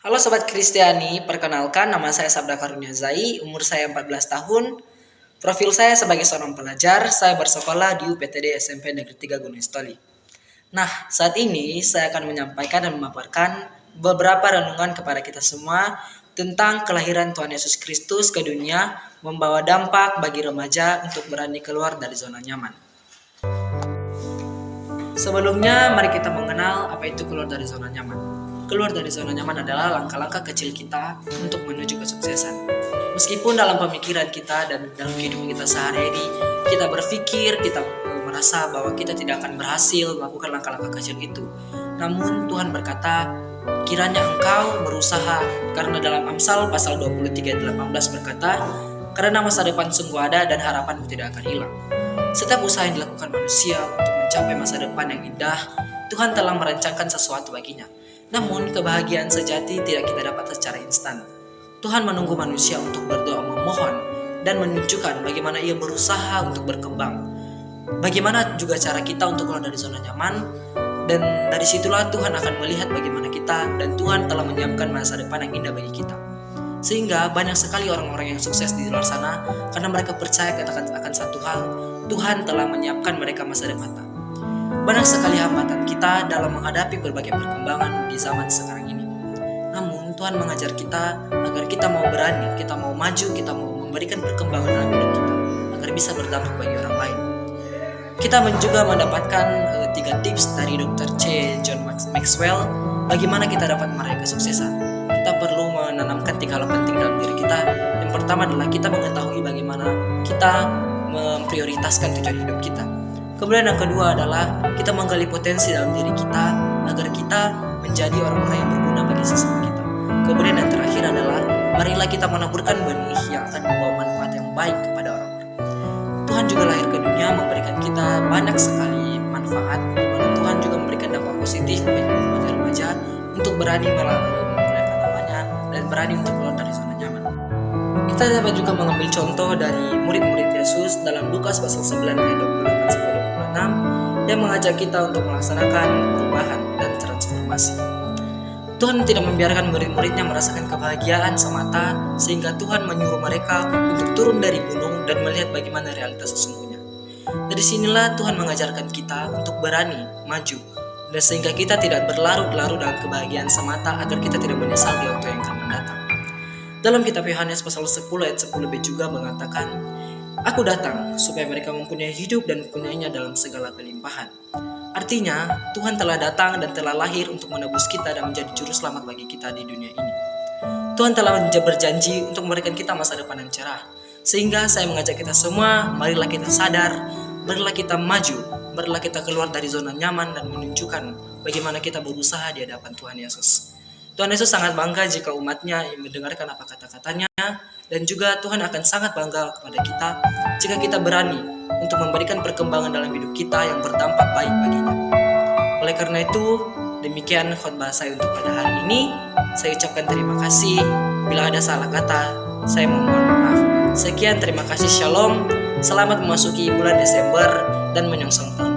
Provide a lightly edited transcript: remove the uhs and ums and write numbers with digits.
Halo Sobat Kristiani, perkenalkan nama saya Sabda Karunia Zai, umur saya 14 tahun. Profil saya sebagai seorang pelajar, saya bersekolah di UPTD SMP Negeri 3 Gunung Stoli. Nah, saat ini saya akan menyampaikan dan memaparkan beberapa renungan kepada kita semua tentang kelahiran Tuhan Yesus Kristus ke dunia membawa dampak bagi remaja untuk berani keluar dari zona nyaman. Sebelumnya, mari kita mengenal apa itu keluar dari zona nyaman. Keluar dari zona nyaman adalah langkah-langkah kecil kita untuk menuju kesuksesan. Meskipun dalam pemikiran kita dan dalam kehidupan kita sehari-hari, kita berpikir, kita merasa bahwa kita tidak akan berhasil melakukan langkah-langkah kecil itu. Namun Tuhan berkata, kiranya engkau berusaha, karena dalam Amsal pasal 23:18 berkata, karena masa depan sungguh ada dan harapanmu tidak akan hilang. Setiap usaha yang dilakukan manusia untuk mencapai masa depan yang indah, Tuhan telah merancangkan sesuatu baginya. Namun kebahagiaan sejati tidak kita dapat secara instan. Tuhan menunggu manusia untuk berdoa memohon dan menunjukkan bagaimana ia berusaha untuk berkembang. Bagaimana juga cara kita untuk keluar dari zona nyaman, dan dari situlah Tuhan akan melihat bagaimana kita, dan Tuhan telah menyiapkan masa depan yang indah bagi kita. Sehingga banyak sekali orang-orang yang sukses di luar sana karena mereka percaya akan satu hal, Tuhan telah menyiapkan mereka masa depan. Banyak sekali hambatan kita dalam menghadapi berbagai perkembangan di zaman sekarang ini. Namun Tuhan mengajar kita agar kita mau berani, kita mau maju, kita mau memberikan perkembangan dalam hidup kita agar bisa berdampak bagi orang lain. Kita juga mendapatkan 3 tips dari Dr. C. John Maxwell bagaimana kita dapat meraih kesuksesan. Kita perlu menanamkan 3 hal penting dalam diri kita. Yang pertama adalah kita mengetahui bagaimana kita memprioritaskan tujuan hidup kita. Kemudian yang kedua adalah kita menggali potensi dalam diri kita agar kita menjadi orang-orang yang berguna bagi sesama kita. Kemudian yang terakhir adalah marilah kita menaburkan benih yang akan membawa manfaat yang baik kepada orang-orang. Tuhan juga lahir ke dunia memberikan kita banyak sekali manfaat. Tuhan juga memberikan dampak positif bagi remaja untuk berani dan berani untuk keluar dari zona nyaman. Kita dapat juga mengambil contoh dari murid-murid Yesus dalam Lukas pasal 9 ayat 28-26 yang mengajak kita untuk melaksanakan perubahan dan transformasi. Tuhan tidak membiarkan murid-muridnya merasakan kebahagiaan semata sehingga Tuhan menyuruh mereka untuk turun dari gunung dan melihat bagaimana realitas sesungguhnya. Dari sinilah Tuhan mengajarkan kita untuk berani, maju, dan sehingga kita tidak berlarut-larut dalam kebahagiaan semata agar kita tidak menyesal di waktu yang akan mendatang. Dalam kitab Yohanes pasal 10 ayat 10b juga mengatakan, Aku datang supaya mereka mempunyai hidup dan mempunyainya dalam segala kelimpahan. Artinya, Tuhan telah datang dan telah lahir untuk menebus kita dan menjadi juru selamat bagi kita di dunia ini. Tuhan telah berjanji untuk memberikan kita masa depan yang cerah. Sehingga saya mengajak kita semua, marilah kita sadar, marilah kita maju, marilah kita keluar dari zona nyaman dan menunjukkan bagaimana kita berusaha di hadapan Tuhan Yesus. Tuhan Yesus sangat bangga jika umatnya yang mendengarkan apa kata-katanya, dan juga Tuhan akan sangat bangga kepada kita jika kita berani untuk memberikan perkembangan dalam hidup kita yang berdampak baik baginya. Oleh karena itu, demikian khotbah saya untuk pada hari ini. Saya ucapkan terima kasih. Bila ada salah kata, saya mohon maaf. Sekian, terima kasih, shalom. Selamat memasuki bulan Desember dan menyongsong tahun